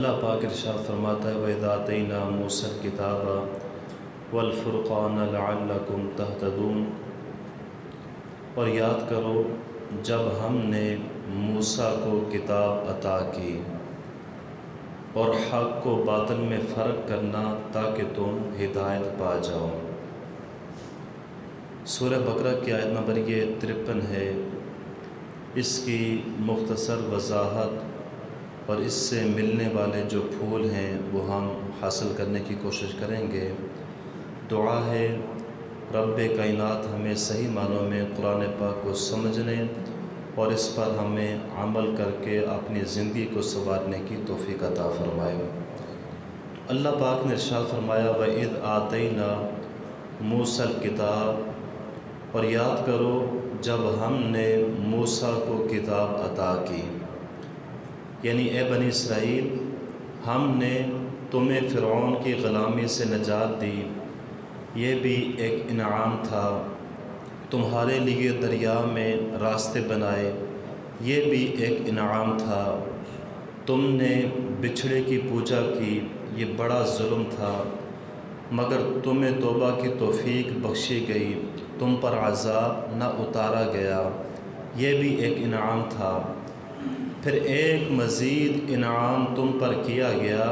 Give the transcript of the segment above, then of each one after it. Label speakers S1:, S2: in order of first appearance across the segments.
S1: اللہ پاک ارشاد فرماتا ہے وَإِذْ آتَيْنَا مُوسَى الْكِتَابَ وَالْفُرْقَانَ لَعَلَّكُمْ تَهْتَدُونَ، اور یاد کرو جب ہم نے موسیٰ کو کتاب عطا کی اور حق کو باطل میں فرق کرنا تاکہ تم ہدایت پا جاؤ۔ سورہ بقرہ کی آیت نمبر 53 ہے۔ اس کی مختصر وضاحت اور اس سے ملنے والے جو پھول ہیں وہ ہم حاصل کرنے کی کوشش کریں گے۔ دعا ہے رب کائنات ہمیں صحیح معنوں میں قرآن پاک کو سمجھنے اور اس پر ہمیں عمل کر کے اپنی زندگی کو سنوارنے کی توفیق عطا فرمائے۔ اللہ پاک نے ارشاد فرمایا وَإِذْ آتَيْنَا مُوسَى الْكِتَابَ، اور یاد کرو جب ہم نے موسیٰ کو کتاب عطا کی، یعنی اے بنی اسرائیل ہم نے تمہیں فرعون کی غلامی سے نجات دی، یہ بھی ایک انعام تھا۔ تمہارے لیے دریا میں راستے بنائے، یہ بھی ایک انعام تھا۔ تم نے بچھڑے کی پوجا کی، یہ بڑا ظلم تھا، مگر تمہیں توبہ کی توفیق بخشی گئی، تم پر عذاب نہ اتارا گیا، یہ بھی ایک انعام تھا۔ پھر ایک مزید انعام تم پر کیا گیا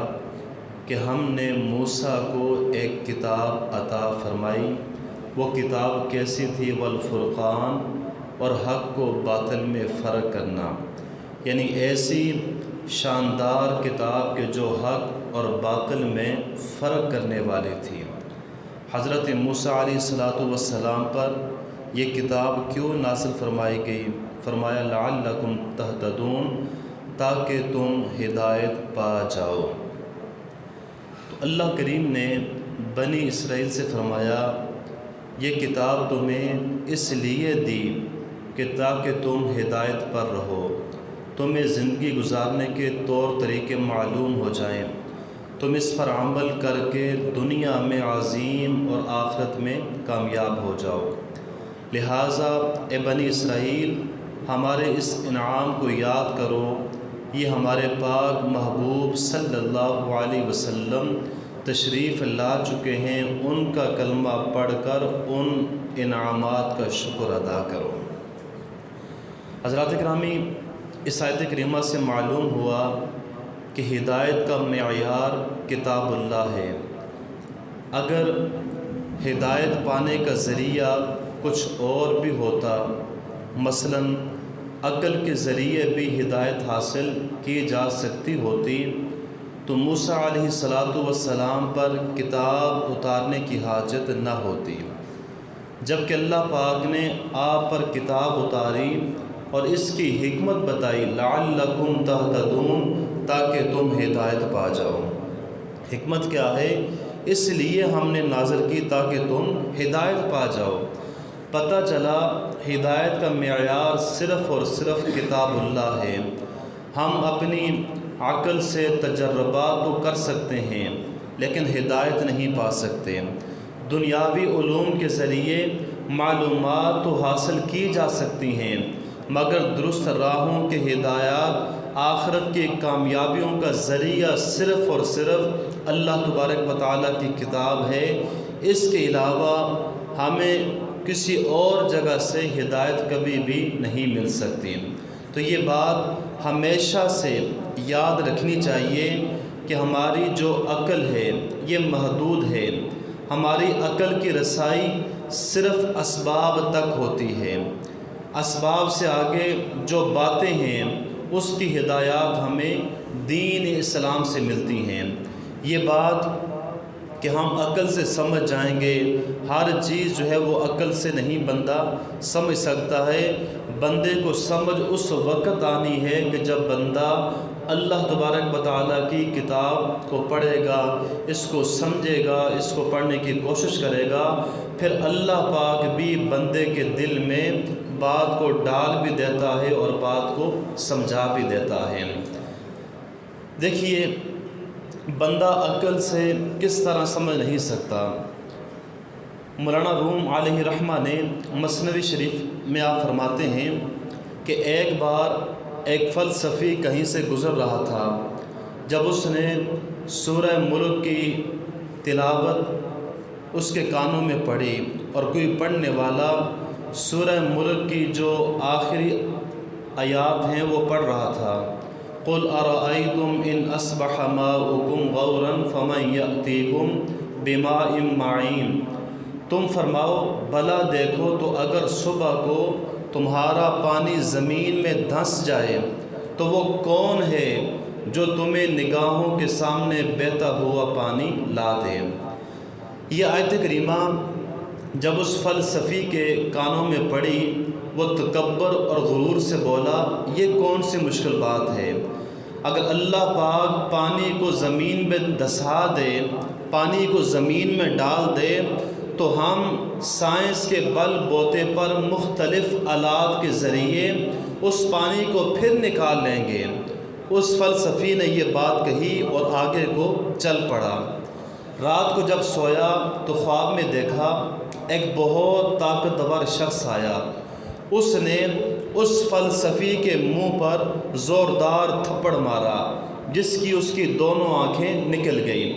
S1: کہ ہم نے موسیٰ کو ایک کتاب عطا فرمائی۔ وہ کتاب کیسی تھی؟ والفرقان، اور حق کو باطل میں فرق کرنا، یعنی ایسی شاندار کتاب کہ جو حق اور باطل میں فرق کرنے والی تھی۔ حضرت موسیٰ علیہ السلام پر یہ کتاب کیوں نازل فرمائی گئی؟ فرمایا لعلکم تہتدون، تاکہ تم ہدایت پا جاؤ۔ تو اللہ کریم نے بنی اسرائیل سے فرمایا یہ کتاب تمہیں اس لیے دی کہ تاکہ تم ہدایت پر رہو، تمہیں زندگی گزارنے کے طور طریقے معلوم ہو جائیں، تم اس پر عمل کر کے دنیا میں عظیم اور آخرت میں کامیاب ہو جاؤ۔ لہٰذا اے بنی اسرائیل ہمارے اس انعام کو یاد کرو۔ یہ ہمارے پاک محبوب صلی اللہ علیہ وسلم تشریف لا چکے ہیں، ان کا کلمہ پڑھ کر ان انعامات کا شکر ادا کرو۔ حضرات گرامی، اس آیت کریمہ سے معلوم ہوا کہ ہدایت کا معیار کتاب اللہ ہے۔ اگر ہدایت پانے کا ذریعہ کچھ اور بھی ہوتا، مثلاً عقل کے ذریعے بھی ہدایت حاصل کی جا سکتی ہوتی، تو موسیٰ علیہ السلام پر کتاب اتارنے کی حاجت نہ ہوتی، جبکہ اللہ پاک نے آپ پر کتاب اتاری اور اس کی حکمت بتائی لعلکم تہتدون، تاکہ تم ہدایت پا جاؤ۔ حکمت کیا ہے؟ اس لیے ہم نے نازل کی تاکہ تم ہدایت پا جاؤ۔ پتہ چلا ہدایت کا معیار صرف اور صرف کتاب اللہ ہے۔ ہم اپنی عقل سے تجربات تو کر سکتے ہیں لیکن ہدایت نہیں پا سکتے۔ دنیاوی علوم کے ذریعے معلومات تو حاصل کی جا سکتی ہیں، مگر درست راہوں کے ہدایات آخرت کی کامیابیوں کا ذریعہ صرف اور صرف اللہ تبارک و تعالیٰ کی کتاب ہے۔ اس کے علاوہ ہمیں کسی اور جگہ سے ہدایت کبھی بھی نہیں مل سکتی۔ تو یہ بات ہمیشہ سے یاد رکھنی چاہیے کہ ہماری جو عقل ہے یہ محدود ہے۔ ہماری عقل کی رسائی صرف اسباب تک ہوتی ہے، اسباب سے آگے جو باتیں ہیں اس کی ہدایات ہمیں دین اسلام سے ملتی ہیں۔ یہ بات کہ ہم عقل سے سمجھ جائیں گے، ہر چیز جو ہے وہ عقل سے نہیں بندہ سمجھ سکتا ہے۔ بندے کو سمجھ اس وقت آنی ہے کہ جب بندہ اللہ تبارک و تعالیٰ کی کتاب کو پڑھے گا، اس کو سمجھے گا، اس کو پڑھنے کی کوشش کرے گا، پھر اللہ پاک بھی بندے کے دل میں بات کو ڈال بھی دیتا ہے اور بات کو سمجھا بھی دیتا ہے۔ دیکھیے بندہ عقل سے کس طرح سمجھ نہیں سکتا۔ مولانا روم علیہ رحمہ نے مثنوی شریف میں آپ فرماتے ہیں کہ ایک بار ایک فلسفی کہیں سے گزر رہا تھا، جب اس نے سورہ ملک کی تلاوت اس کے کانوں میں پڑھی اور کوئی پڑھنے والا سورہ ملک کی جو آخری آیات ہیں وہ پڑھ رہا تھا، قُلْ أَرَأَيْتُمْ إِنْ أَصْبَحَ مَاؤُكُمْ غَوْرًا فَمَنْ يَأْتِيكُمْ بِمَاءٍ مَّعِينٍ، تم فرماؤ بھلا دیکھو تو اگر صبح کو تمہارا پانی زمین میں دھنس جائے تو وہ کون ہے جو تمہیں نگاہوں کے سامنے بہتا ہوا پانی لا دے۔ یہ آیت کریمہ جب اس فلسفی کے کانوں میں پڑی، وہ تکبر اور غرور سے بولا، یہ کون سی مشکل بات ہے؟ اگر اللہ پاک پانی کو زمین میں دھسا دے، پانی کو زمین میں ڈال دے، تو ہم سائنس کے بل بوتے پر مختلف آلات کے ذریعے اس پانی کو پھر نکال لیں گے۔ اس فلسفی نے یہ بات کہی اور آگے کو چل پڑا۔ رات کو جب سویا تو خواب میں دیکھا ایک بہت طاقتور شخص آیا، اس نے اس فلسفی کے منہ پر زوردار تھپڑ مارا جس کی اس کی دونوں آنکھیں نکل گئیں،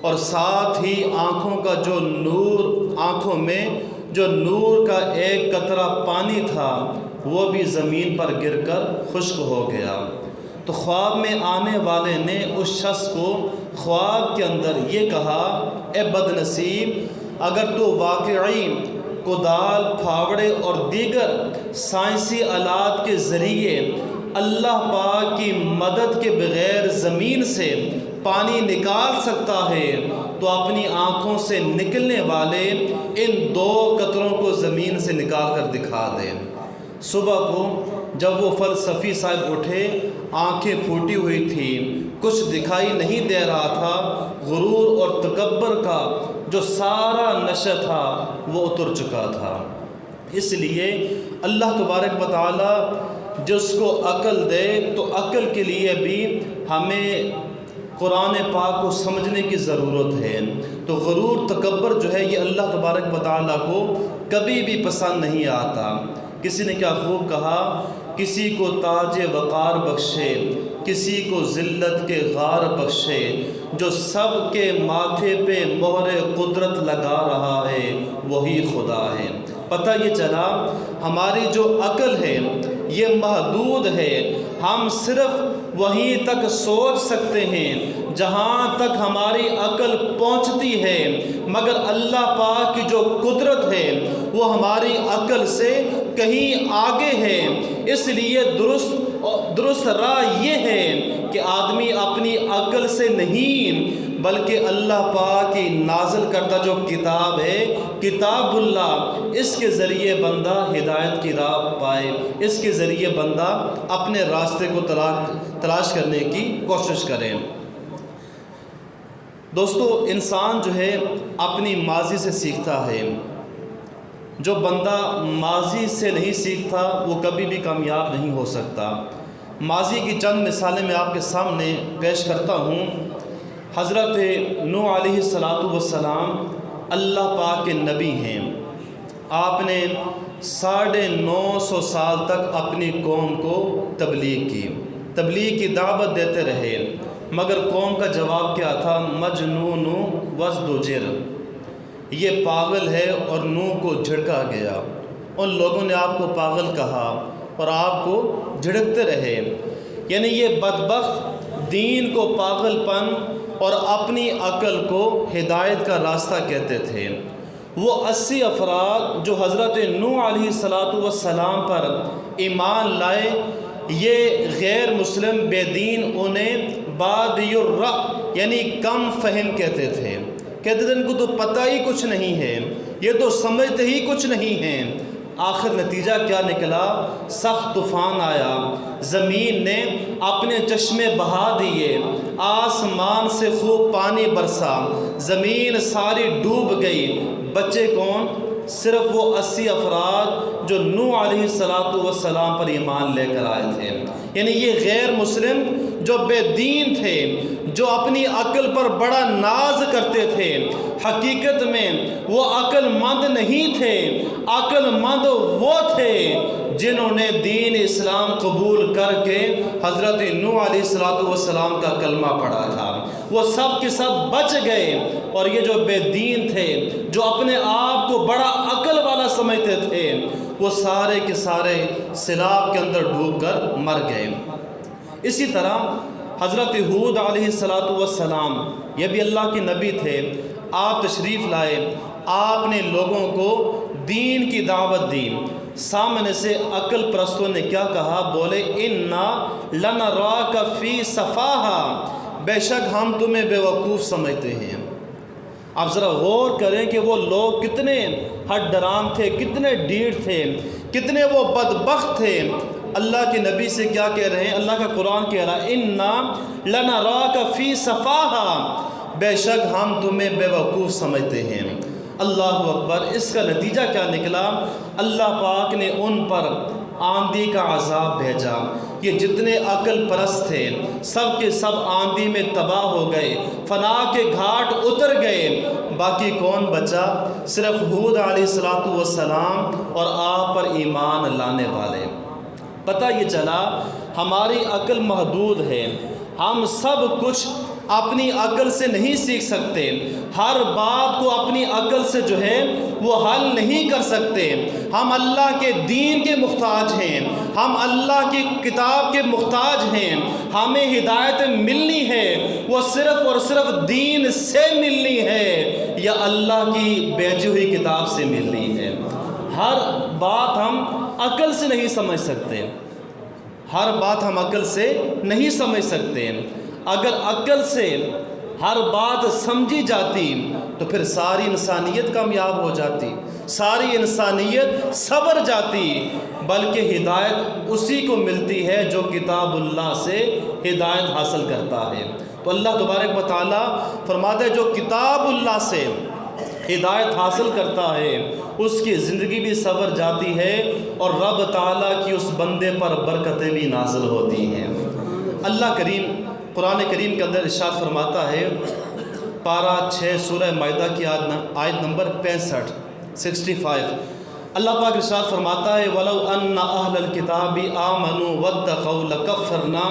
S1: اور ساتھ ہی آنکھوں کا جو نور، آنکھوں میں جو نور کا ایک قطرہ پانی تھا وہ بھی زمین پر گر کر خشک ہو گیا۔ تو خواب میں آنے والے نے اس شخص کو خواب کے اندر یہ کہا، اے بد نصیب، اگر تو واقعی کدال، پھاوڑے اور دیگر سائنسی آلات کے ذریعے اللہ پاک کی مدد کے بغیر زمین سے پانی نکال سکتا ہے تو اپنی آنکھوں سے نکلنے والے ان 2 قطروں کو زمین سے نکال کر دکھا دے۔ صبح کو جب وہ فلسفی صاحب اٹھے، آنکھیں پھوٹی ہوئی تھی، کچھ دکھائی نہیں دے رہا تھا، غرور اور تکبر کا جو سارا نشہ تھا وہ اتر چکا تھا۔ اس لیے اللہ تبارک و تعالی جس کو عقل دے تو عقل کے لیے بھی ہمیں قرآن پاک کو سمجھنے کی ضرورت ہے۔ تو غرور، تکبر جو ہے یہ اللہ تبارک و تعالیٰ کو کبھی بھی پسند نہیں آتا۔ کسی نے کیا خوب کہا، کسی کو تاج وقار بخشے، کسی کو ذلت کے غار بخشے، جو سب کے ماتھے پہ مہر قدرت لگا رہا ہے وہی خدا ہے۔ پتہ یہ چلا ہماری جو عقل ہے یہ محدود ہے، ہم صرف وہیں تک سوچ سکتے ہیں جہاں تک ہماری عقل پہنچتی ہے، مگر اللہ پاک کی جو قدرت ہے وہ ہماری عقل سے کہیں آگے ہے۔ اس لیے درست راہ یہ ہے کہ آدمی اپنی عقل سے نہیں بلکہ اللہ پاک کی نازل کردہ جو کتاب ہے، کتاب اللہ، اس کے ذریعے بندہ ہدایت کی راہ پائے، اس کے ذریعے بندہ اپنے راستے کو تلاش کرنے کی کوشش کرے۔ دوستو، انسان جو ہے اپنی ماضی سے سیکھتا ہے۔ جو بندہ ماضی سے نہیں سیکھتا وہ کبھی بھی کامیاب نہیں ہو سکتا۔ ماضی کی چند مثالیں میں آپ کے سامنے پیش کرتا ہوں۔ حضرت نوح علیہ السلام اللہ پاک کے نبی ہیں۔ آپ نے 950 سال تک اپنی قوم کو تبلیغ کی دعوت دیتے رہے، مگر قوم کا جواب کیا تھا؟ مجنون وازدجر، یہ پاگل ہے، اور نوح کو جھڑکا گیا۔ ان لوگوں نے آپ کو پاگل کہا اور آپ کو جھڑکتے رہے۔ یعنی یہ بدبخت دین کو پاگل پن اور اپنی عقل کو ہدایت کا راستہ کہتے تھے۔ وہ 80 افراد جو حضرت نوح علیہ السلام پر ایمان لائے، یہ غیر مسلم بے دین انہیں بادی الرأی یعنی کم فہم کہتے تھے ان کو تو پتہ ہی کچھ نہیں ہے، یہ تو سمجھتے ہی کچھ نہیں ہیں۔ آخر نتیجہ کیا نکلا؟ سخت طوفان آیا، زمین نے اپنے چشمے بہا دیے، آسمان سے خوب پانی برسا، زمین ساری ڈوب گئی۔ بچے کون؟ صرف وہ 80 افراد جو نوح علیہ السلام پر ایمان لے کر آئے تھے۔ یعنی یہ غیر مسلم جو بے دین تھے، جو اپنی عقل پر بڑا ناز کرتے تھے، حقیقت میں وہ عقل مند نہیں تھے، عقل مند وہ تھے جنہوں نے دین اسلام قبول کر کے حضرت نوح علیہ السلام کا کلمہ پڑھا تھا۔ وہ سب کے سب بچ گئے، اور یہ جو بے دین تھے، جو اپنے آپ کو بڑا عقل والا سمجھتے تھے، وہ سارے کے سارے سیلاب کے اندر ڈوب کر مر گئے۔ اسی طرح حضرت ہود علیہ السلام، یہ بھی اللہ کے نبی تھے، آپ تشریف لائے، آپ نے لوگوں کو دین کی دعوت دی۔ سامنے سے عقل پرستوں نے کیا کہا؟ بولے انا لنراک فی صفاہا، بے شک ہم تمہیں بے وقوف سمجھتے ہیں۔ آپ ذرا غور کریں کہ وہ لوگ کتنے ہٹ ڈرام تھے، کتنے ڈھیڑ تھے، کتنے وہ بدبخت تھے۔ اللہ کے نبی سے کیا کہہ رہے ہیں؟ اللہ کا قرآن کہہ رہا ہے انا لنراک فی صفاہا، بے شک ہم تمہیں بے وقوف سمجھتے ہیں۔ اللہ اکبر۔ اس کا نتیجہ کیا نکلا؟ اللہ پاک نے ان پر آندھی کا عذاب بھیجا۔ یہ جتنے عقل پرست تھے سب کے سب آندھی میں تباہ ہو گئے، فنا کے گھاٹ اتر گئے۔ باقی کون بچا؟ صرف ہود علیہ السلام اور آپ پر ایمان لانے والے۔ پتہ یہ چلا ہماری عقل محدود ہے، ہم سب کچھ اپنی عقل سے نہیں سیکھ سکتے، ہر بات کو اپنی عقل سے جو ہے وہ حل نہیں کر سکتے۔ ہم اللہ کے دین کے محتاج ہیں، ہم اللہ کی کتاب کے محتاج ہیں۔ ہمیں ہدایت ملنی ہے وہ صرف اور صرف دین سے ملنی ہے یا اللہ کی بھیجی ہوئی کتاب سے ملنی ہے۔ ہر بات ہم عقل سے نہیں سمجھ سکتے، ہر بات ہم عقل سے نہیں سمجھ سکتے۔ اگر عقل سے ہر بات سمجھی جاتی تو پھر ساری انسانیت کامیاب ہو جاتی، ساری انسانیت سنور جاتی، بلکہ ہدایت اسی کو ملتی ہے جو کتاب اللہ سے ہدایت حاصل کرتا ہے۔ تو اللہ تبارک و تعالیٰ فرماتا ہے جو کتاب اللہ سے ہدایت حاصل کرتا ہے اس کی زندگی بھی سنور جاتی ہے، اور رب تعالیٰ کی اس بندے پر برکتیں بھی نازل ہوتی ہیں۔ اللہ کریم قرآن کریم کے اندر ارشاد فرماتا ہے، پارہ 6 سورہ مائدہ کی آیت نمبر 65، اللہ پاک ارشاد فرماتا ہے وَلَوْ أَنَّ أَهْلَ الْكِتَابِ آمَنُوا وَاتَّقَوْا لَكَفَّرْنَا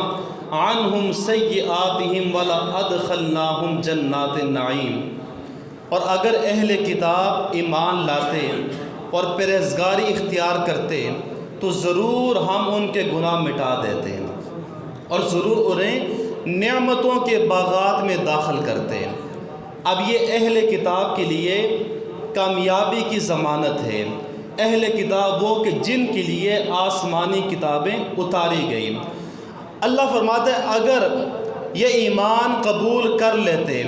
S1: عَنْهُمْ سَيِّئَاتِهِمْ وَلَأَدْخَلْنَاهُمْ جَنَّاتِ النَّعِيمِ، اور اگر اہل کتاب ایمان لاتے اور پرہیزگاری اختیار کرتے تو ضرور ہم ان کے گناہ مٹا دیتے اور ضرور انہیں نعمتوں کے باغات میں داخل کرتے۔ اب یہ اہل کتاب کے لیے کامیابی کی ضمانت ہے۔ اہل کتاب وہ کہ جن کے لیے آسمانی کتابیں اتاری گئیں۔ اللہ فرماتا ہے اگر یہ ایمان قبول کر لیتے،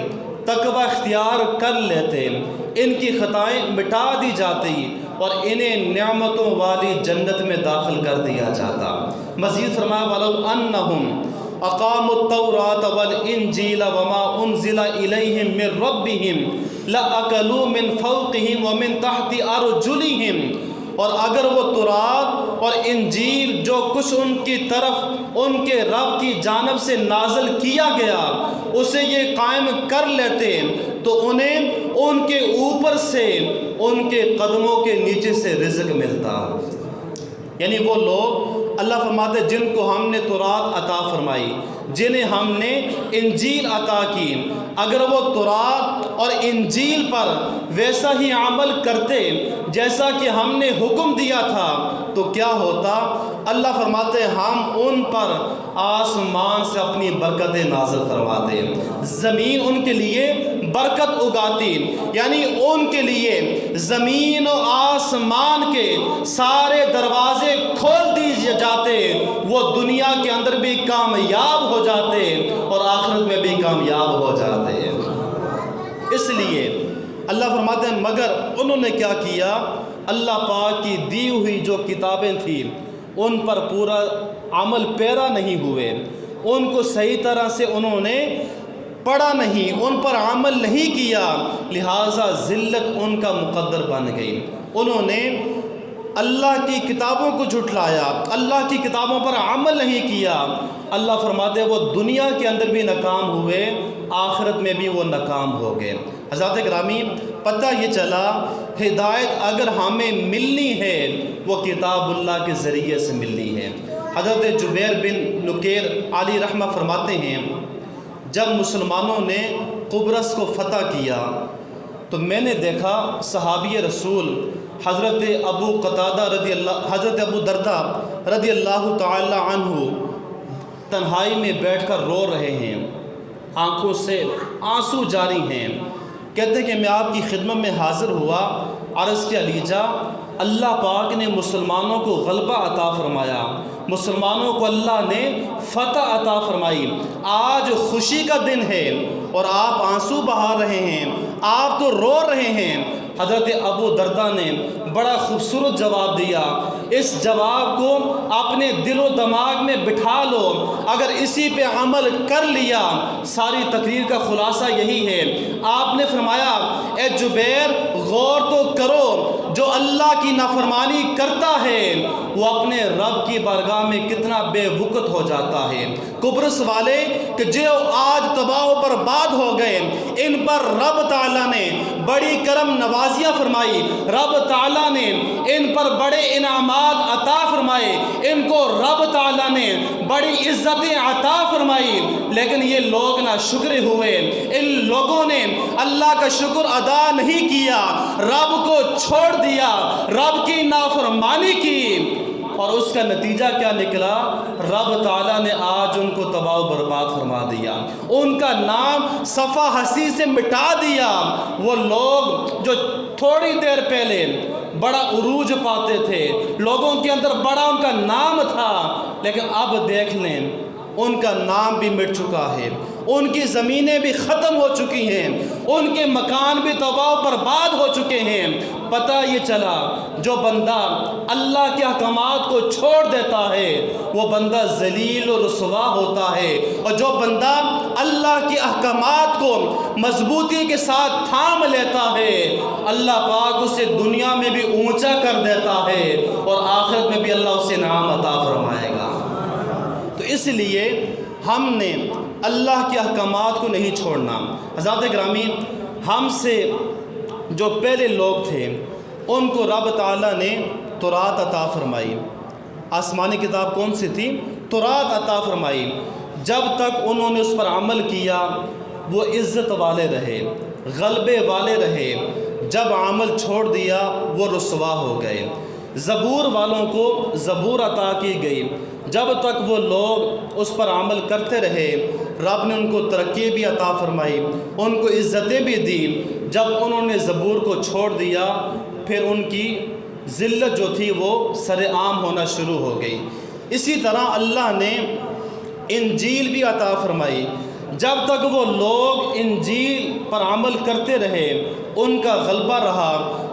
S1: تقوی اختیار کر لیتے، ان کی خطائیں مٹا دی جاتی اور انہیں نعمتوں والی جنت میں داخل کر دیا جاتا۔ مزید فرمایا وَلَوْ أَنَّهُمْ اقاموا التوراة والانجیل وما انزل الیہم من ربہم لأکلوا من فوقہم ومن تحت ارجلہم، اور اگر وہ تورات اور انجیل جو کچھ ان کی طرف ان کے رب کی جانب سے نازل کیا گیا اسے یہ قائم کر لیتے تو انہیں ان کے اوپر سے ان کے قدموں کے نیچے سے رزق ملتا۔ یعنی وہ لوگ اللہ فرماتے جن کو ہم نے تورات عطا فرمائی، جنہیں ہم نے انجیل عطا کی، اگر وہ تورات اور انجیل پر ویسا ہی عمل کرتے جیسا کہ ہم نے حکم دیا تھا تو کیا ہوتا؟ اللہ فرماتے ہم ان پر آسمان سے اپنی برکتیں نازل فرماتے، زمین ان کے لیے برکت اگاتی، یعنی ان کے لیے زمین و آسمان کے سارے دروازے کھول دیے جاتے، وہ دنیا کے اندر بھی کامیاب ہو جاتے اور آخرت میں بھی کامیاب ہو جاتے۔ اس لیے اللہ فرماتے ہیں مگر انہوں نے کیا کیا؟ اللہ پاک کی دی ہوئی جو کتابیں تھیں ان پر پورا عمل پیرا نہیں ہوئے، ان کو صحیح طرح سے انہوں نے پڑھا نہیں، ان پر عمل نہیں کیا، لہٰذا ذلت ان کا مقدر بن گئی۔ انہوں نے اللہ کی کتابوں کو جھٹلایا، اللہ کی کتابوں پر عمل نہیں کیا، اللہ فرماتے ہیں وہ دنیا کے اندر بھی ناکام ہوئے، آخرت میں بھی وہ ناکام ہو گئے۔ حضرات گرامی، پتہ یہ چلا ہدایت اگر ہمیں ملنی ہے وہ کتاب اللہ کے ذریعے سے ملنی ہے۔ حضرت جبیر بن نکیر علی رحمہ فرماتے ہیں جب مسلمانوں نے قبرص کو فتح کیا تو میں نے دیکھا صحابی رسول حضرت ابو دردہ رضی اللہ تعالی عنہ تنہائی میں بیٹھ کر رو رہے ہیں، آنکھوں سے آنسو جاری ہیں۔ کہتے ہیں کہ میں آپ کی خدمت میں حاضر ہوا، عرض کیا لیجا اللہ پاک نے مسلمانوں کو غلبہ عطا فرمایا، مسلمانوں کو اللہ نے فتح عطا فرمائی، آج خوشی کا دن ہے اور آپ آنسو بہا رہے ہیں، آپ تو رو رہے ہیں۔ حضرت ابو دردہ نے بڑا خوبصورت جواب دیا، اس جواب کو اپنے دل و دماغ میں بٹھا لو، اگر اسی پہ عمل کر لیا ساری تقریر کا خلاصہ یہی ہے۔ آپ نے فرمایا اے جبیر غور تو کرو، جو اللہ کی نافرمانی کرتا ہے وہ اپنے رب کی بارگاہ میں کتنا بے وقت ہو جاتا ہے۔ قبرص والے کہ جو آج تباہ و برباد ہو گئے، ان پر رب تعالیٰ نے بڑی کرم نوازیاں فرمائی، رب تعالیٰ نے ان پر بڑے انعامات عطا فرمائے، ان کو رب تعالیٰ نے بڑی عزتیں عطا فرمائی، لیکن یہ لوگ نہ شکر ہوئے، ان لوگوں نے اللہ کا شکر ادا نہیں کیا، رب کو چھوڑ دیا، رب کی نافرمانی کی، اور اس کا نتیجہ کیا نکلا؟ رب تعالیٰ نے آج ان کو تباہ و برباد فرما دیا، ان کا نام صفحہ ہستی سے مٹا دیا۔ وہ لوگ جو تھوڑی دیر پہلے بڑا عروج پاتے تھے، لوگوں کے اندر بڑا ان کا نام تھا، لیکن اب دیکھ لیں ان کا نام بھی مٹ چکا ہے، ان کی زمینیں بھی ختم ہو چکی ہیں، ان کے مکان بھی تباہ و برباد ہو چکے ہیں۔ پتہ یہ چلا جو بندہ اللہ کے احکامات کو چھوڑ دیتا ہے وہ بندہ ذلیل و رسوا ہوتا ہے، اور جو بندہ اللہ کے احکامات کو مضبوطی کے ساتھ تھام لیتا ہے اللہ پاک اسے دنیا میں بھی اونچا کر دیتا ہے اور آخرت میں بھی اللہ اسے انعام عطا فرمائے گا۔ تو اس لیے ہم نے اللہ کے احکامات کو نہیں چھوڑنا۔ حضرات گرامی، ہم سے جو پہلے لوگ تھے ان کو رب تعالیٰ نے تورات عطا فرمائی، آسمانی کتاب کون سی تھی؟ تورات عطا فرمائی۔ جب تک انہوں نے اس پر عمل کیا وہ عزت والے رہے، غلبے والے رہے، جب عمل چھوڑ دیا وہ رسوا ہو گئے۔ زبور والوں کو زبور عطا کی گئی، جب تک وہ لوگ اس پر عمل کرتے رہے رب نے ان کو ترقی بھی عطا فرمائی، ان کو عزتیں بھی دی۔ جب انہوں نے زبور کو چھوڑ دیا پھر ان کی ذلت جو تھی وہ سر عام ہونا شروع ہو گئی۔ اسی طرح اللہ نے انجیل بھی عطا فرمائی، جب تک وہ لوگ انجیل پر عمل کرتے رہے ان کا غلبہ رہا،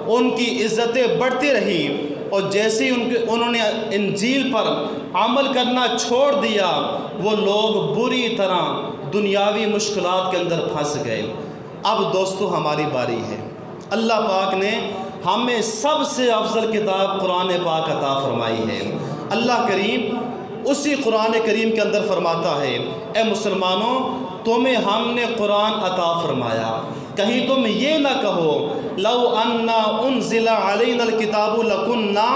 S1: ان کی عزتیں بڑھتی رہی، اور جیسے ہی انہوں نے انجیل پر عمل کرنا چھوڑ دیا وہ لوگ بری طرح دنیاوی مشکلات کے اندر پھنس گئے۔ اب دوستو ہماری باری ہے، اللہ پاک نے ہمیں سب سے افضل کتاب قرآن پاک عطا فرمائی ہے۔ اللہ کریم اسی قرآن کریم کے اندر فرماتا ہے اے مسلمانوں تمہیں ہم نے قرآن عطا فرمایا، کہیں تم یہ نہ کہو لو انا انزل علینا الکتاب لکنا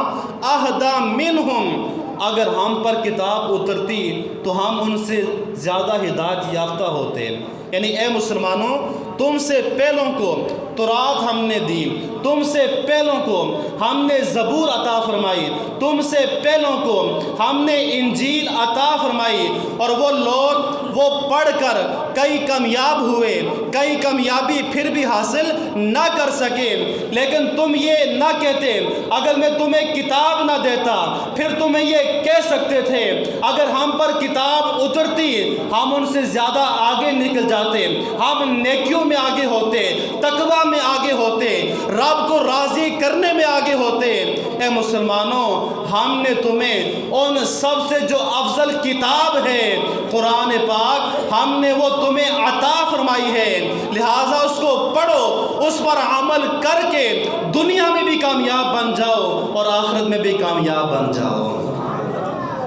S1: اہدی منہم، اگر ہم پر کتاب اترتی تو ہم ان سے زیادہ ہدایت یافتہ ہوتے۔ یعنی اے مسلمانوں تم سے پہلوں کو تورات ہم نے دی، تم سے پہلوں کو ہم نے زبور عطا فرمائی، تم سے پہلوں کو ہم نے انجیل عطا فرمائی، اور وہ لوگ وہ پڑھ کر کئی کامیاب ہوئے، کئی کامیابی پھر بھی حاصل نہ کر سکے، لیکن تم یہ نہ کہتے اگر میں تمہیں کتاب نہ دیتا، پھر تمہیں یہ کہہ سکتے تھے اگر ہم پر کتاب اترتی ہم ان سے زیادہ آگے نکل جاتے، ہم نیکیوں میں آگے ہوتے، تقوی میں آگے ہوتے، رب کو راضی کرنے میں آگے ہوتے۔ اے مسلمانوں ہم نے تمہیں ان سب سے جو افضل کتاب ہے قرآن پاک پاک ہم نے وہ تمہیں عطا فرمائی ہے، لہٰذا اس کو پڑھو، اس پر عمل کر کے دنیا میں بھی کامیاب بن جاؤ اور آخرت میں بھی کامیاب بن جاؤ۔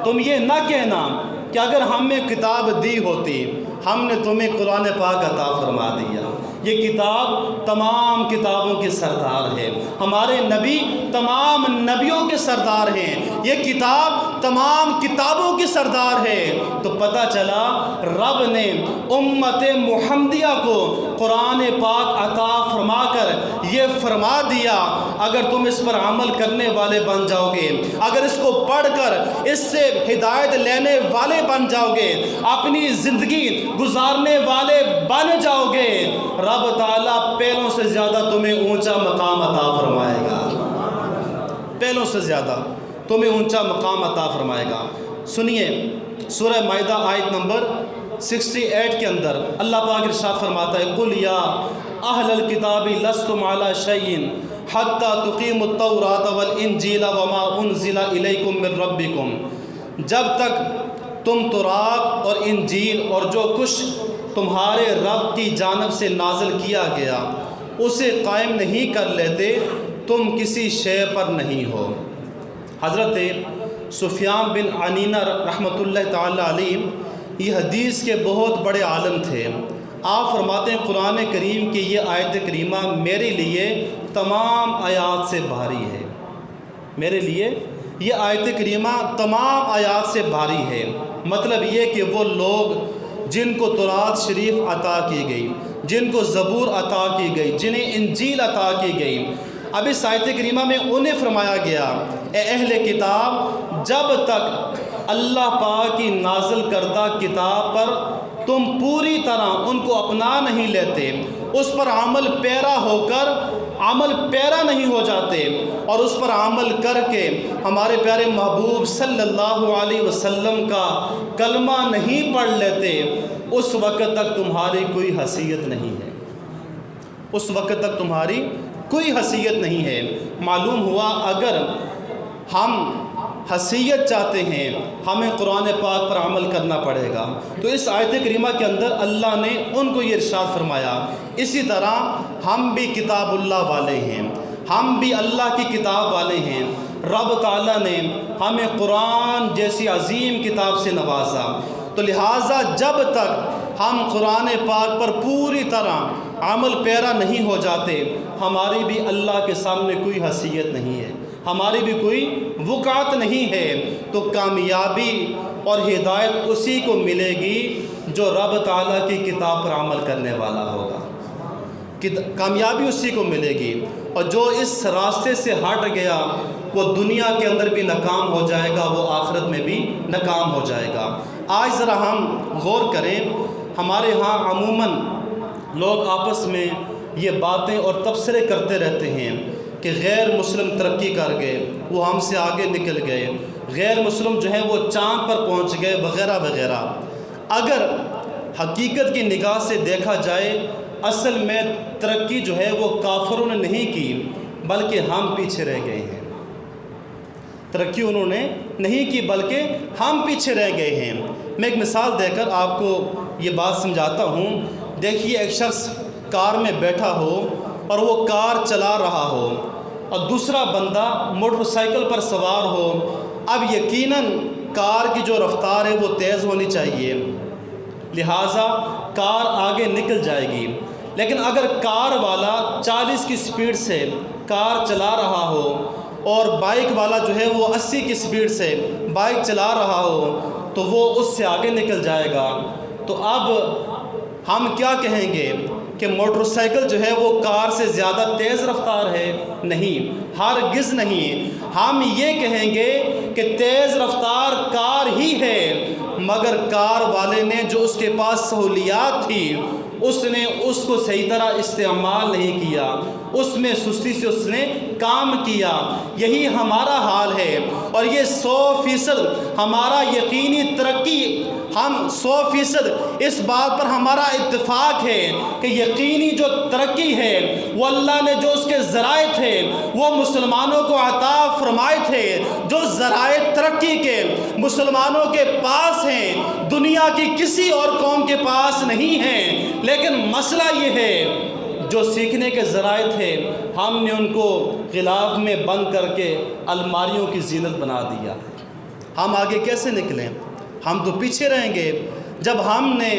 S1: تم یہ نہ کہنا کہ اگر ہمیں کتاب دی ہوتی، ہم نے تمہیں قرآن پاک عطا فرما دیا۔ یہ کتاب تمام کتابوں کے سردار ہے، ہمارے نبی تمام نبیوں کے سردار ہیں، یہ کتاب تمام کتابوں کی سردار ہے۔ تو پتہ چلا رب نے امت محمدیہ کو قرآن پاک عطا فرما کر یہ فرما دیا، اگر تم اس پر عمل کرنے والے بن جاؤ گے، اگر اس کو پڑھ کر اس سے ہدایت لینے والے بن جاؤ گے، اپنی زندگی گزارنے والے بن جاؤ گے، رب تعالیٰ پہلوں سے زیادہ تمہیں اونچا مقام عطا فرمائے گا، پہلوں سے زیادہ تمہیں اونچا مقام عطا فرمائے گا۔ سنیے سورہ مائدہ آیت نمبر 68 کے اندر اللہ پاک ارشاد فرماتا ہے، قُلْ يَا أَهْلَ الْكِتَابِ لَسْتُمْ عَلَى شَيْءٍ حَتَّى تُقِيمُوا التَّوْرَاةَ وَالْإِنْجِيلَ وَمَا أُنْزِلَ إِلَيْكُم مِّن رَّبِّكُمْ، جب تک تم تورات اور انجیل اور جو کچھ تمہارے رب کی جانب سے نازل کیا گیا اسے قائم نہیں کر لیتے، تم کسی شے پر نہیں ہو۔ حضرت سفیان بن عینہ رحمۃ اللہ تعالی علیہ یہ حدیث کے بہت بڑے عالم تھے۔ آپ فرماتے ہیں قرآن کریم کی یہ آیت کریمہ میرے لیے تمام آیات سے بھاری ہے، میرے لیے یہ آیت کریمہ تمام آیات سے بھاری ہے۔ مطلب یہ کہ وہ لوگ جن کو تورات شریف عطا کی گئی، جن کو زبور عطا کی گئی، جنہیں انجیل عطا کی گئی، اب اس آیت کریمہ میں انہیں فرمایا گیا، اے اہل کتاب، جب تک اللہ پاک کی نازل کردہ کتاب پر تم پوری طرح ان کو اپنا نہیں لیتے، اس پر عمل پیرا ہو کر عمل پیرا نہیں ہو جاتے اور اس پر عمل کر کے ہمارے پیارے محبوب صلی اللہ علیہ وسلم کا کلمہ نہیں پڑھ لیتے، اس وقت تک تمہاری کوئی حیثیت نہیں ہے، اس وقت تک تمہاری کوئی حیثیت نہیں ہے۔ معلوم ہوا اگر ہم حیثیت چاہتے ہیں ہمیں قرآن پاک پر عمل کرنا پڑے گا۔ تو اس آیت کریمہ کے اندر اللہ نے ان کو یہ ارشاد فرمایا، اسی طرح ہم بھی کتاب اللہ والے ہیں، ہم بھی اللہ کی کتاب والے ہیں۔ رب تعالیٰ نے ہمیں قرآن جیسی عظیم کتاب سے نوازا، تو لہٰذا جب تک ہم قرآن پاک پر پوری طرح عمل پیرا نہیں ہو جاتے، ہماری بھی اللہ کے سامنے کوئی حیثیت نہیں ہے، ہماری بھی کوئی وقعت نہیں ہے۔ تو کامیابی اور ہدایت اسی کو ملے گی جو رب تعالیٰ کی کتاب پر عمل کرنے والا ہوگا، کامیابی اسی کو ملے گی، اور جو اس راستے سے ہٹ گیا وہ دنیا کے اندر بھی ناکام ہو جائے گا، وہ آخرت میں بھی ناکام ہو جائے گا۔ آج ذرا ہم غور کریں، ہمارے ہاں عموماً لوگ آپس میں یہ باتیں اور تبصرے کرتے رہتے ہیں کہ غیر مسلم ترقی کر گئے، وہ ہم سے آگے نکل گئے، غیر مسلم جو ہیں وہ چاند پر پہنچ گئے، وغیرہ وغیرہ۔ اگر حقیقت کی نگاہ سے دیکھا جائے، اصل میں ترقی جو ہے وہ کافروں نے نہیں کی بلکہ ہم پیچھے رہ گئے ہیں، ترقی انہوں نے نہیں کی بلکہ ہم پیچھے رہ گئے ہیں۔ میں ایک مثال دے کر آپ کو یہ بات سمجھاتا ہوں۔ دیکھیے ایک شخص کار میں بیٹھا ہو اور وہ کار چلا رہا ہو اور دوسرا بندہ موٹر سائیکل پر سوار ہو، اب یقیناً کار کی جو رفتار ہے وہ تیز ہونی چاہیے، لہٰذا کار آگے نکل جائے گی۔ لیکن اگر کار والا 40 کی سپیڈ سے کار چلا رہا ہو اور بائک والا جو ہے وہ 80 کی سپیڈ سے بائک چلا رہا ہو تو وہ اس سے آگے نکل جائے گا۔ تو اب ہم کیا کہیں گے کہ موٹر سائیکل جو ہے وہ کار سے زیادہ تیز رفتار ہے؟ نہیں، ہرگز نہیں۔ ہم یہ کہیں گے کہ تیز رفتار کار ہی ہے، مگر کار والے نے جو اس کے پاس سہولیات تھی اس نے اس کو صحیح طرح استعمال نہیں کیا، اس میں سستی سے اس نے
S2: کام کیا، یہی ہمارا حال ہے، اور یہ 100% ہمارا یقینی ترقی، ہم 100% اس بات پر ہمارا اتفاق ہے کہ یقینی جو ترقی ہے وہ اللہ نے جو اس کے ذرائع تھے وہ مسلمانوں کو عطا فرمائے تھے، جو ذرائع ترقی کے مسلمانوں کے پاس ہیں دنیا کی کسی اور قوم کے پاس نہیں ہیں۔ لیکن مسئلہ یہ ہے جو سیکھنے کے ذرائع تھے ہم نے ان کو غلاف میں بند کر کے الماریوں کی زینت بنا دیا۔ ہم آگے کیسے نکلیں؟ ہم تو پیچھے رہیں گے جب ہم نے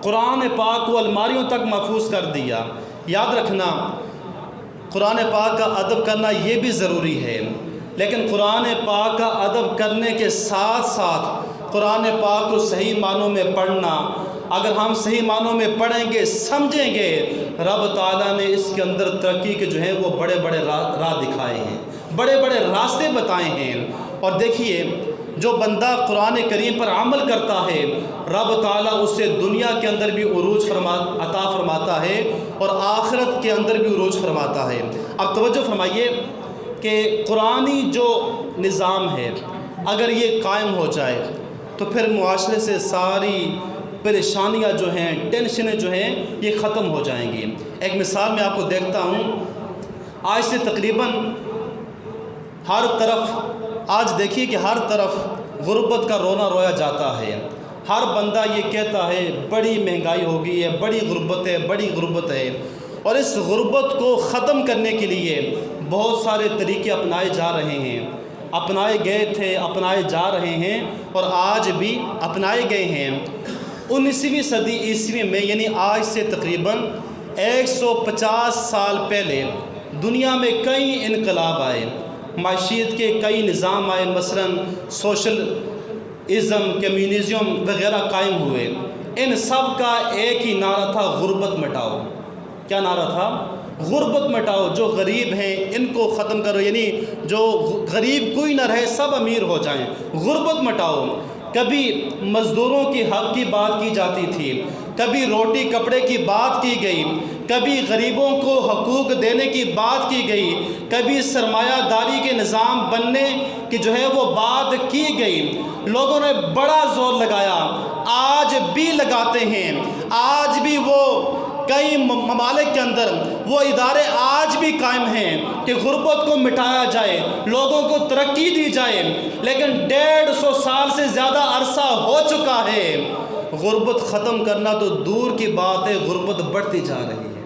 S2: قرآن پاک کو الماریوں تک محفوظ کر دیا۔ یاد رکھنا قرآن پاک کا ادب کرنا یہ بھی ضروری ہے، لیکن قرآن پاک کا ادب کرنے کے ساتھ ساتھ قرآن پاک کو صحیح معنوں میں پڑھنا۔ اگر ہم صحیح معنوں میں پڑھیں گے، سمجھیں گے، رب تعالیٰ نے اس کے اندر ترقی کے جو ہیں وہ بڑے بڑے راہ دکھائے ہیں، بڑے بڑے راستے بتائے ہیں۔ اور دیکھیے جو بندہ قرآن کریم پر عمل کرتا ہے رب تعالیٰ اسے دنیا کے اندر بھی عروج عطا فرماتا ہے اور آخرت کے اندر بھی عروج فرماتا ہے۔ اب توجہ فرمائیے کہ قرآنی جو نظام ہے اگر یہ قائم ہو جائے تو پھر معاشرے سے ساری پریشانیاں جو ہیں، ٹینشنیں جو ہیں یہ ختم ہو جائیں گی۔ ایک مثال میں آپ کو دیکھتا ہوں، آج سے تقریباً ہر طرف، آج دیکھیے کہ ہر طرف غربت کا رونا رویا جاتا ہے۔ ہر بندہ یہ کہتا ہے بڑی مہنگائی ہو گئی ہے، بڑی غربت ہے، بڑی غربت ہے، اور اس غربت کو ختم کرنے کے لیے بہت سارے طریقے اپنائے جا رہے ہیں، اپنائے گئے تھے، اپنائے جا رہے ہیں اور آج بھی اپنائے گئے ہیں۔ 19ویں صدی عیسوی میں یعنی آج سے تقریباً 150 سال پہلے دنیا میں کئی انقلاب آئے، معیشت کے کئی نظام آئے، مثلاً سوشلزم، کمیونزم وغیرہ قائم ہوئے۔ ان سب کا ایک ہی نعرہ تھا، غربت مٹاؤ۔ کیا نعرہ تھا؟ غربت مٹاؤ، جو غریب ہیں ان کو ختم کرو، یعنی جو غریب کوئی نہ رہے، سب امیر ہو جائیں، غربت مٹاؤ۔ کبھی مزدوروں کی حق کی بات کی جاتی تھی، کبھی روٹی کپڑے کی بات کی گئی، کبھی غریبوں کو حقوق دینے کی بات کی گئی، کبھی سرمایہ داری کے نظام بننے کی جو ہے وہ بات کی گئی۔ لوگوں نے بڑا زور لگایا، آج بھی لگاتے ہیں، آج بھی وہ کئی ممالک کے اندر وہ ادارے آج بھی قائم ہیں کہ غربت کو مٹایا جائے، لوگوں کو ترقی دی جائے، لیکن 150 سال سے زیادہ عرصہ ہو چکا ہے، غربت ختم کرنا تو دور کی بات ہے، غربت بڑھتی جا رہی ہے۔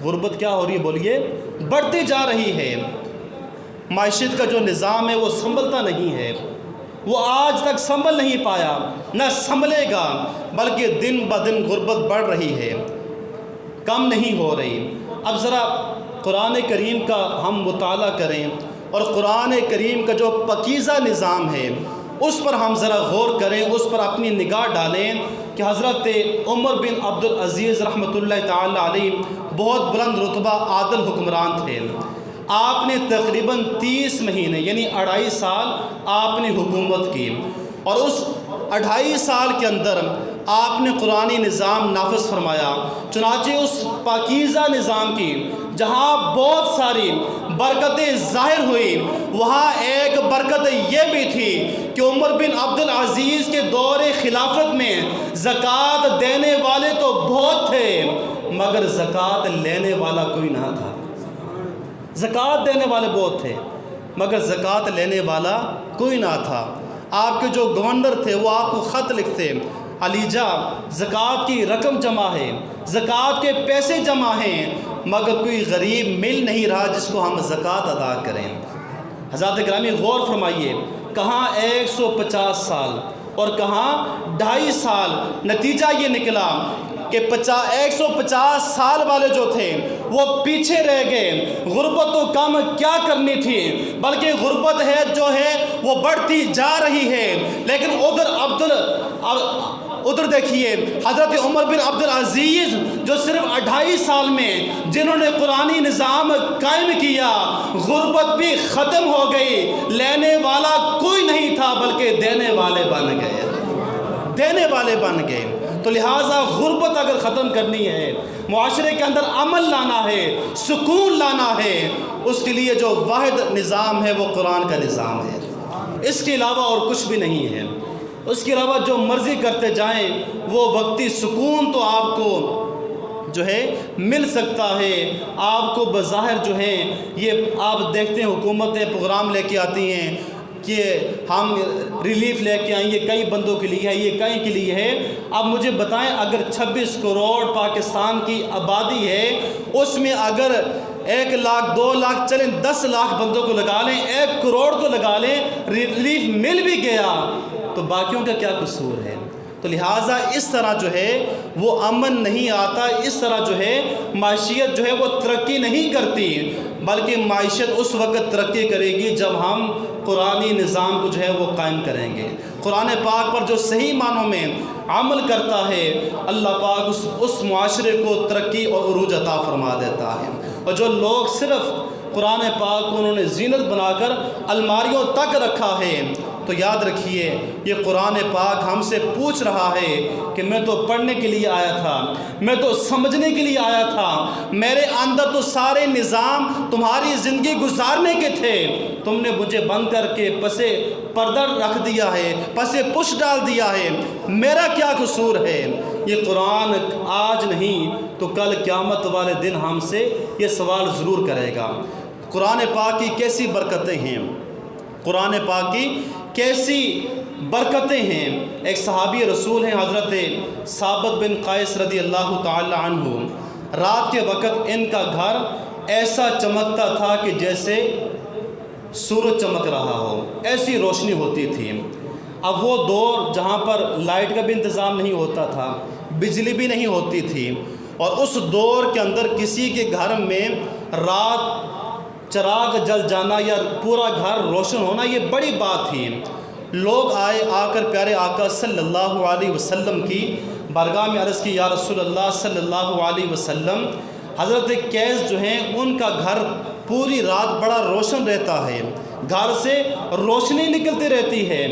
S2: غربت کیا ہو رہی ہے بولیے؟ بڑھتی جا رہی ہے۔ معیشت کا جو نظام ہے وہ سنبھلتا نہیں ہے، وہ آج تک سنبھل نہیں پایا، نہ سنبھلے گا، بلکہ دن بدن غربت بڑھ رہی ہے، کم نہیں ہو رہی۔ اب ذرا قرآن کریم کا ہم مطالعہ کریں اور قرآن کریم کا جو پاکیزہ نظام ہے اس پر ہم ذرا غور کریں، اس پر اپنی نگاہ ڈالیں کہ حضرت عمر بن عبدالعزیز رحمۃ اللہ تعالی علیہ بہت بلند رتبہ عادل حکمران تھے۔ آپ نے تقریباً 30 مہینے یعنی 2.5 سال آپ نے حکومت کی، اور اس 2.5 سال کے اندر آپ نے قرآنی نظام نافذ فرمایا۔ چنانچہ اس پاکیزہ نظام کی جہاں بہت ساری برکتیں ظاہر ہوئی، وہاں ایک برکت یہ بھی تھی کہ عمر بن عبدالعزیز کے دور خلافت میں زکوٰۃ دینے والے تو بہت تھے مگر زکوٰۃ لینے والا کوئی نہ تھا۔ زکوٰۃ دینے والے بہت تھے مگر زکوٰۃ لینے والا کوئی نہ تھا۔ آپ کے جو گورنر تھے وہ آپ کو خط لکھتے، علیجا زکوٰۃ کی رقم جمع ہے، زکوٰۃ کے پیسے جمع ہیں، مگر کوئی غریب مل نہیں رہا جس کو ہم زکوٰۃ ادا کریں۔ حضرات گرامی غور فرمائیے، کہاں 150 سال اور کہاں 2.5 سال، نتیجہ یہ نکلا کہ 150 سال والے جو تھے وہ پیچھے رہ گئے۔ غربت تو کم کیا کرنی تھی، بلکہ غربت ہے جو ہے وہ بڑھتی جا رہی ہے۔ لیکن ادھر دیکھیے حضرت عمر بن عبدالعزیز جو صرف 2.5 سال میں جنہوں نے قرآنی نظام قائم کیا، غربت بھی ختم ہو گئی، لینے والا کوئی نہیں تھا بلکہ دینے والے بن گئے، دینے والے بن گئے۔ تو لہٰذا غربت اگر ختم کرنی ہے، معاشرے کے اندر امن لانا ہے، سکون لانا ہے، اس کے لیے جو واحد نظام ہے وہ قرآن کا نظام ہے، اس کے علاوہ اور کچھ بھی نہیں ہے۔ اس کے علاوہ جو مرضی کرتے جائیں وہ وقتی سکون تو آپ کو جو ہے مل سکتا ہے، آپ کو بظاہر جو ہے یہ آپ دیکھتے ہیں حکومتیں پروگرام لے کے آتی ہیں کہ ہم ریلیف لے کے آئیں، یہ کئی بندوں کے لیے ہے، یہ کئی کے لیے ہے۔ اب مجھے بتائیں اگر 26 کروڑ پاکستان کی آبادی ہے، اس میں اگر 1 لاکھ 2 لاکھ چلیں 10 لاکھ بندوں کو لگا لیں، 1 کروڑ کو لگا لیں، ریلیف مل بھی گیا تو باقیوں کا کیا قصور ہے؟ تو لہٰذا اس طرح جو ہے وہ امن نہیں آتا، اس طرح جو ہے معیشت جو ہے وہ ترقی نہیں کرتی، بلکہ معیشت اس وقت ترقی کرے گی جب ہم قرآنی نظام کو جو ہے وہ قائم کریں گے۔ قرآن پاک پر جو صحیح معنوں میں عمل کرتا ہے، اللہ پاک اس معاشرے کو ترقی اور عروج عطا فرما دیتا ہے۔ اور جو لوگ صرف قرآن پاک کو انہوں نے زینت بنا کر الماریوں تک رکھا ہے، تو یاد رکھیے یہ قرآن پاک ہم سے پوچھ رہا ہے کہ میں تو پڑھنے کے لیے آیا تھا، میں تو سمجھنے کے لیے آیا تھا، میرے اندر تو سارے نظام تمہاری زندگی گزارنے کے تھے، تم نے مجھے بند کر کے پسے پردہ رکھ دیا ہے، پسے پش ڈال دیا ہے، میرا کیا قصور ہے؟ یہ قرآن آج نہیں تو کل قیامت والے دن ہم سے یہ سوال ضرور کرے گا۔ قرآن پاک کی کیسی برکتیں ہیں، قرآن پاک کی کیسی برکتیں ہیں۔ ایک صحابی رسول ہیں حضرت ثابت بن قیس رضی اللہ تعالی عنہ، رات کے وقت ان کا گھر ایسا چمکتا تھا کہ جیسے سورج چمک رہا ہو، ایسی روشنی ہوتی تھی۔ اب وہ دور جہاں پر لائٹ کا بھی انتظام نہیں ہوتا تھا، بجلی بھی نہیں ہوتی تھی، اور اس دور کے اندر کسی کے گھر میں رات چراغ جل جانا یا پورا گھر روشن ہونا یہ بڑی بات تھی۔ لوگ آ کر پیارے آقا صلی اللہ علیہ وسلم کی بارگاہ میں عرض کی، یا رسول اللہ صلی اللہ علیہ وسلم، حضرت قیس جو ہیں ان کا گھر پوری رات بڑا روشن رہتا ہے، گھر سے روشنی نکلتی رہتی ہے،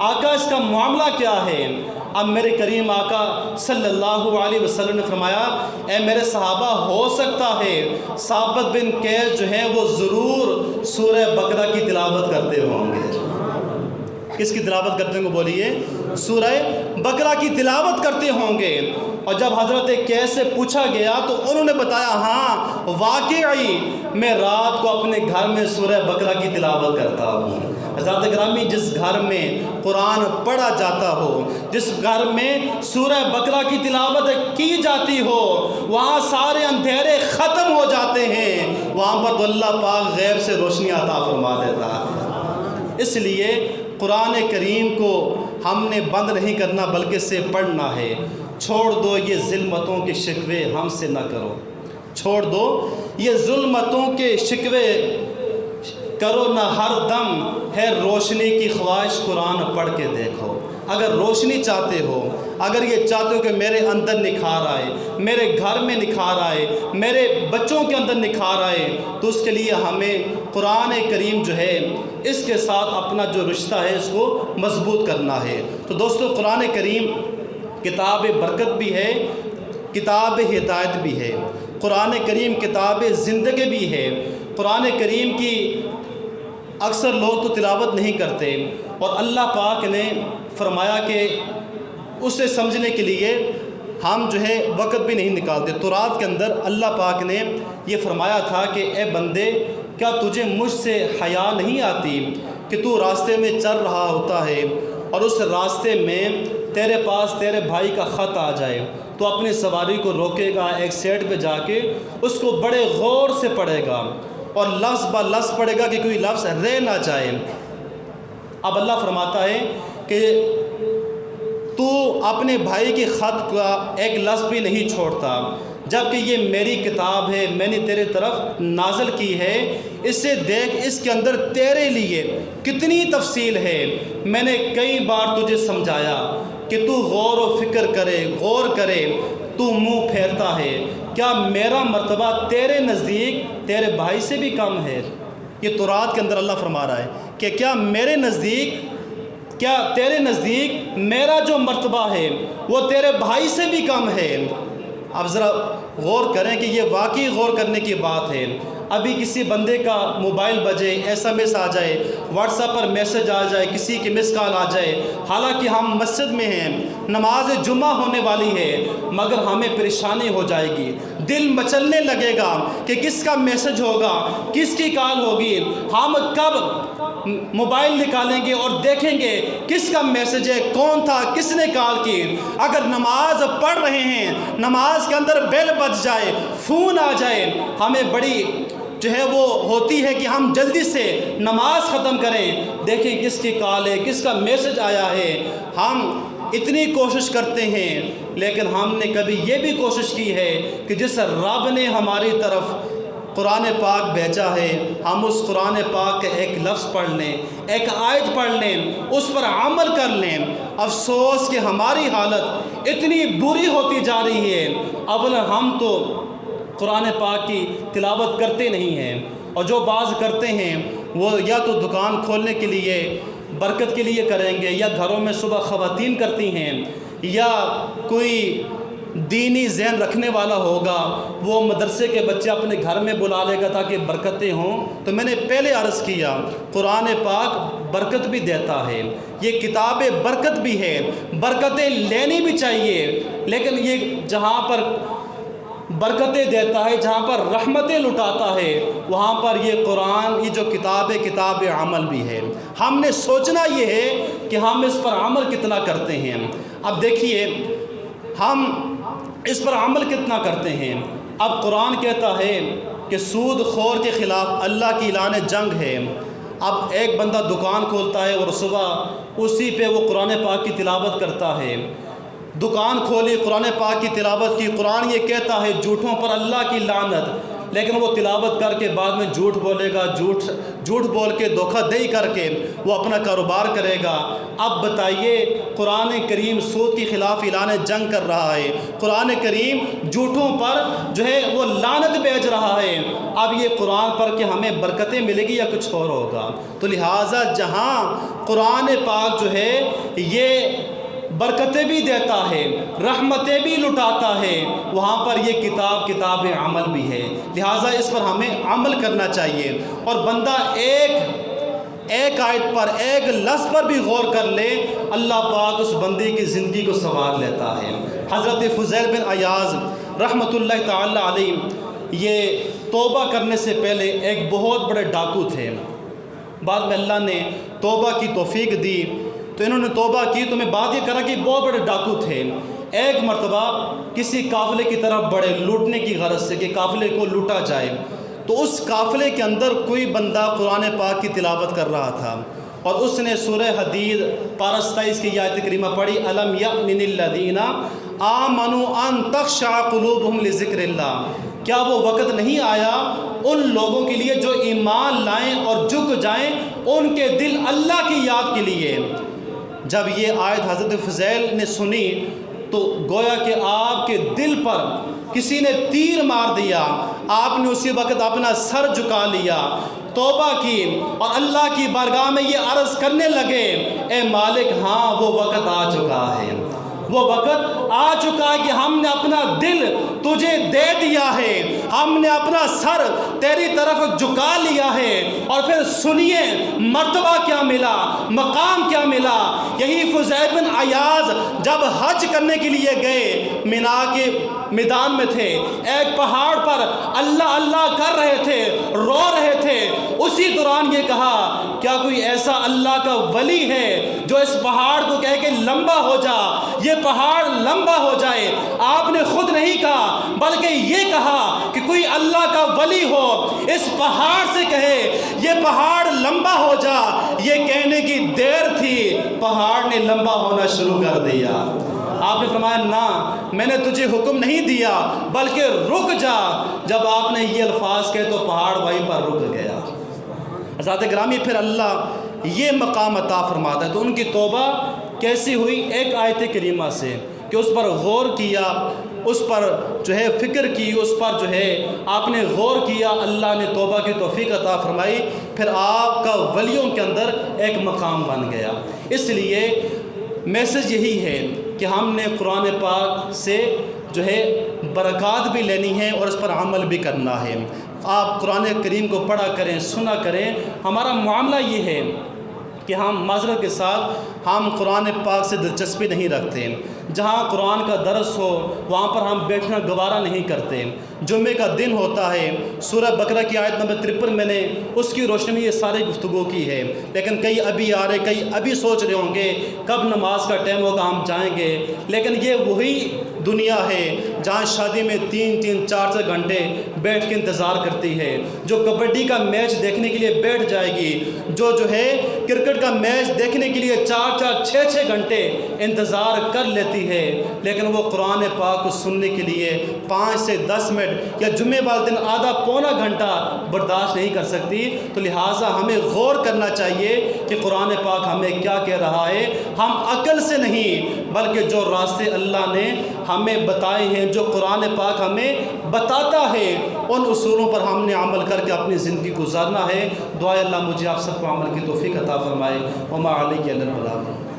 S2: آقا اس کا معاملہ کیا ہے؟ اب میرے کریم آقا صلی اللہ علیہ وسلم نے فرمایا، اے میرے صحابہ، ہو سکتا ہے ثابت بن قیس جو ہیں وہ ضرور سورہ بقرہ کی تلاوت کرتے ہوں گے۔ کس کی تلاوت کرتے ہوں گے بولیے؟ سورہ بقرہ کی تلاوت کرتے ہوں گے۔ اور جب حضرت قیس سے پوچھا گیا تو انہوں نے بتایا، ہاں واقعی میں رات کو اپنے گھر میں سورہ بقرہ کی تلاوت کرتا ہوں۔ حضرات گرامی، جس گھر میں قرآن پڑھا جاتا ہو، جس گھر میں سورہ بقرہ کی تلاوت کی جاتی ہو، وہاں سارے اندھیرے ختم ہو جاتے ہیں، وہاں پر تو اللہ پاک غیب سے روشنی عطا فرما دیتا ہے۔ اس لیے قرآن کریم کو ہم نے بند نہیں کرنا بلکہ سے پڑھنا ہے۔ چھوڑ دو یہ ظلمتوں کے شکوے ہم سے نہ کرو، چھوڑ دو یہ ظلمتوں کے شکوے کرو نہ، ہر دم ہے روشنی کی خواہش، قرآن پڑھ کے دیکھو۔ اگر روشنی چاہتے ہو، اگر یہ چاہتے ہو کہ میرے اندر نکھار آئے، میرے گھر میں نکھار آئے، میرے بچوں کے اندر نکھار آئے، تو اس کے لیے ہمیں قرآن کریم جو ہے اس کے ساتھ اپنا جو رشتہ ہے اس کو مضبوط کرنا ہے۔ تو دوستو، قرآن کریم کتاب برکت بھی ہے، کتاب ہدایت بھی ہے، قرآن کریم کتاب زندگی بھی ہے۔ قرآن کریم کی اکثر لوگ تو تلاوت نہیں کرتے، اور اللہ پاک نے فرمایا کہ اسے سمجھنے کے لیے ہم جو ہے وقت بھی نہیں نکالتے۔ تورات کے اندر اللہ پاک نے یہ فرمایا تھا کہ اے بندے، کیا تجھے مجھ سے حیا نہیں آتی کہ تو راستے میں چل رہا ہوتا ہے اور اس راستے میں تیرے پاس تیرے بھائی کا خط آ جائے، تو اپنی سواری کو روکے گا، ایک سائڈ پہ جا کے اس کو بڑے غور سے پڑھے گا اور لفظ با لفظ پڑھے گا کہ کوئی لفظ رہ نہ جائے۔ اب اللہ فرماتا ہے کہ تو اپنے بھائی کے خط کا ایک لفظ بھی نہیں چھوڑتا، جبکہ یہ میری کتاب ہے، میں نے تیرے طرف نازل کی ہے، اسے دیکھ، اس کے اندر تیرے لیے کتنی تفصیل ہے۔ میں نے کئی بار تجھے سمجھایا کہ تو غور و فکر کرے، غور کرے، تو منہ پھیرتا ہے۔ کیا میرا مرتبہ تیرے نزدیک تیرے بھائی سے بھی کم ہے؟ یہ تورات کے اندر اللہ فرما رہا ہے کہ کیا میرے نزدیک کیا تیرے نزدیک میرا جو مرتبہ ہے وہ تیرے بھائی سے بھی کم ہے؟ اب ذرا غور کریں کہ یہ واقعی غور کرنے کی بات ہے۔ ابھی کسی بندے کا موبائل بجے، ایس ایم ایس آ جائے، واٹس ایپ پر میسج آ جائے، کسی کی مس کال آ جائے، حالانکہ ہم مسجد میں ہیں، نماز جمعہ ہونے والی ہے، مگر ہمیں پریشانی ہو جائے گی، دل مچلنے لگے گا کہ کس کا میسج ہوگا، کس کی کال ہوگی۔ ہم کب موبائل نکالیں گے اور دیکھیں گے کس کا میسج ہے، کون تھا، کس نے کال کی۔ اگر نماز پڑھ رہے ہیں، نماز کے اندر بیل بج جائے، فون آ جائے، ہمیں بڑی جو ہے وہ ہوتی ہے کہ ہم جلدی سے نماز ختم کریں، دیکھیں کس کی کال ہے، کس کا میسج آیا ہے۔ ہم اتنی کوشش کرتے ہیں، لیکن ہم نے کبھی یہ بھی کوشش کی ہے کہ جس رب نے ہماری طرف قرآن پاک بھیجا ہے، ہم اس قرآن پاک کے ایک لفظ پڑھ لیں، ایک آیت پڑھ لیں، اس پر عمل کر لیں۔ افسوس کہ ہماری حالت اتنی بری ہوتی جا رہی ہے۔ اول ہم تو قرآن پاک کی تلاوت کرتے نہیں ہیں، اور جو بعض کرتے ہیں وہ یا تو دکان کھولنے کے لیے، برکت کے لیے کریں گے، یا گھروں میں صبح خواتین کرتی ہیں، یا کوئی دینی ذہن رکھنے والا ہوگا وہ مدرسے کے بچے اپنے گھر میں بلا لے گا تاکہ برکتیں ہوں۔ تو میں نے پہلے عرض کیا، قرآن پاک برکت بھی دیتا ہے، یہ کتاب برکت بھی ہے، برکتیں لینی بھی چاہیے، لیکن یہ جہاں پر برکتیں دیتا ہے، جہاں پر رحمتیں لٹاتا ہے، وہاں پر یہ قرآن، یہ جو کتاب ہے، کتاب عمل بھی ہے۔ ہم نے سوچنا یہ ہے کہ ہم اس پر عمل کتنا کرتے ہیں۔ اب دیکھیے ہم اس پر عمل کتنا کرتے ہیں۔ اب قرآن کہتا ہے کہ سود خور کے خلاف اللہ کی اعلان جنگ ہے۔ اب ایک بندہ دکان کھولتا ہے اور صبح اسی پہ وہ قرآن پاک کی تلاوت کرتا ہے، دکان کھولی، قرآن پاک کی تلاوت کی۔ قرآن یہ کہتا ہے جھوٹوں پر اللہ کی لعنت، لیکن وہ تلاوت کر کے بعد میں جھوٹ بولے گا، جھوٹ بول کے دھوکہ دہی کر کے وہ اپنا کاروبار کرے گا۔ اب بتائیے قرآن کریم سود کے خلاف اعلان جنگ کر رہا ہے، قرآن کریم جھوٹوں پر جو ہے وہ لعنت بھیج رہا ہے۔ اب یہ قرآن پڑھ کے ہمیں برکتیں ملے گی یا کچھ اور ہوگا؟ تو لہٰذا جہاں قرآن پاک جو ہے یہ برکتیں بھی دیتا ہے، رحمتیں بھی لٹاتا ہے، وہاں پر یہ کتاب عمل بھی ہے، لہٰذا اس پر ہمیں عمل کرنا چاہیے۔ اور بندہ ایک آیت پر، ایک لفظ پر بھی غور کر لے، اللہ پاک اس بندے کی زندگی کو سنوار لیتا ہے۔ حضرت فضیل بن عیاض رحمۃ اللہ تعالی علیہ یہ توبہ کرنے سے پہلے ایک بہت بڑے ڈاکو تھے۔ بعد میں اللہ نے توبہ کی توفیق دی تو انہوں نے توبہ کی، تو میں بات یہ کرا کہ بہت بڑے ڈاکو تھے۔ ایک مرتبہ کسی قافلے کی طرف بڑے لوٹنے کی غرض سے کہ قافلے کو لوٹا جائے، تو اس قافلے کے اندر کوئی بندہ قرآن پاک کی تلاوت کر رہا تھا، اور اس نے سورہ حدید پارہ 27 کی آیت کریمہ پڑھی، الم یأن للذین آمنوا ان تخشع قلوبہم لذکر اللہ۔ کیا وہ وقت نہیں آیا ان لوگوں کے لیے جو ایمان لائیں اور جھک جائیں ان کے دل اللہ کی یاد کے لیے؟ جب یہ آیت حضرت فضیل نے سنی تو گویا کہ آپ کے دل پر کسی نے تیر مار دیا۔ آپ نے اسی وقت اپنا سر جھکا لیا، توبہ کی، اور اللہ کی بارگاہ میں یہ عرض کرنے لگے، اے مالک ہاں وہ وقت آ چکا ہے، وہ وقت آ چکا ہے کہ ہم نے اپنا دل تجھے دے دیا ہے، ہم نے اپنا سر تیری طرف جھکا لیا ہے۔ اور پھر سنیے مرتبہ کیا ملا، مقام کیا ملا۔ یہی فضیل بن عیاض جب حج کرنے کے لیے گئے، مینا کے میدان میں تھے، ایک پہاڑ پر اللہ اللہ کر رہے تھے، رو رہے تھے، اسی دوران یہ کہا کیا کوئی ایسا اللہ کا ولی ہے جو اس پہاڑ کو کہے کہ لمبا ہو جا، یہ پہاڑ لمبا ہو جائے؟ آپ نے خود نہیں کہا بلکہ یہ کہا کہ کوئی اللہ کا ولی ہو اس پہاڑ سے کہے یہ پہاڑ لمبا ہو جا۔ یہ کہنے کی دیر تھی، پہاڑ نے لمبا ہونا شروع کر دیا۔ آپ نے فرمایا نہ، میں نے تجھے حکم نہیں دیا بلکہ رک جا۔ جب آپ نے یہ الفاظ کہے تو پہاڑ وہیں پر رک گیا۔ حضرات گرامی، پھر اللہ یہ مقام عطا فرماتا ہے۔ تو ان کی توبہ کیسی ہوئی؟ ایک آیت کریمہ سے کہ اس پر غور کیا، اس پر جو ہے فکر کی، اس پر جو ہے آپ نے غور کیا، اللہ نے توبہ کی توفیق عطا فرمائی، پھر آپ کا ولیوں کے اندر ایک مقام بن گیا۔ اس لیے میسج یہی ہے کہ ہم نے قرآن پاک سے جو ہے برکات بھی لینی ہے اور اس پر عمل بھی کرنا ہے۔ آپ قرآن کریم کو پڑھا کریں، سنا کریں۔ ہمارا معاملہ یہ ہے کہ ہم معذرت کے ساتھ ہم قرآن پاک سے دلچسپی نہیں رکھتے، جہاں قرآن کا درس ہو وہاں پر ہم بیٹھنا گوارا نہیں کرتے۔ جمعے کا دن ہوتا ہے، سورہ بقرہ کی آیت نمبر 53 میں نے اس کی روشنی میں یہ سارے گفتگو کی ہے، لیکن کئی ابھی آ رہے، کئی ابھی سوچ رہے ہوں گے کب نماز کا ٹائم ہوگا ہم جائیں گے۔ لیکن یہ وہی دنیا ہے جہاں شادی میں 3-3 4 گھنٹے بیٹھ کے انتظار کرتی ہے، جو کبڈی کا میچ دیکھنے کے لیے بیٹھ جائے گی، جو ہے کرکٹ کا میچ دیکھنے کے لیے 4-4 6-6 گھنٹے انتظار کر لیتی ہے، لیکن وہ قرآن پاک کو سننے کے لیے 5 سے 10 منٹ یا جمعے والے دن آدھا پونا گھنٹہ برداشت نہیں کر سکتی۔ تو لہٰذا ہمیں غور کرنا چاہیے کہ قرآن پاک ہمیں کیا کہہ رہا ہے۔ ہم عقل سے نہیں بلکہ جو راستے اللہ نے ہمیں بتائے ہیں، جو قرآن پاک ہمیں بتاتا ہے، ان اصولوں پر ہم نے عمل کر کے اپنی زندگی گزارنا ہے۔ دعائے اللہ مجھے آپ سب کو عمل کی توفیق عطا فرمائے۔ وما علیہ الا البلاغ۔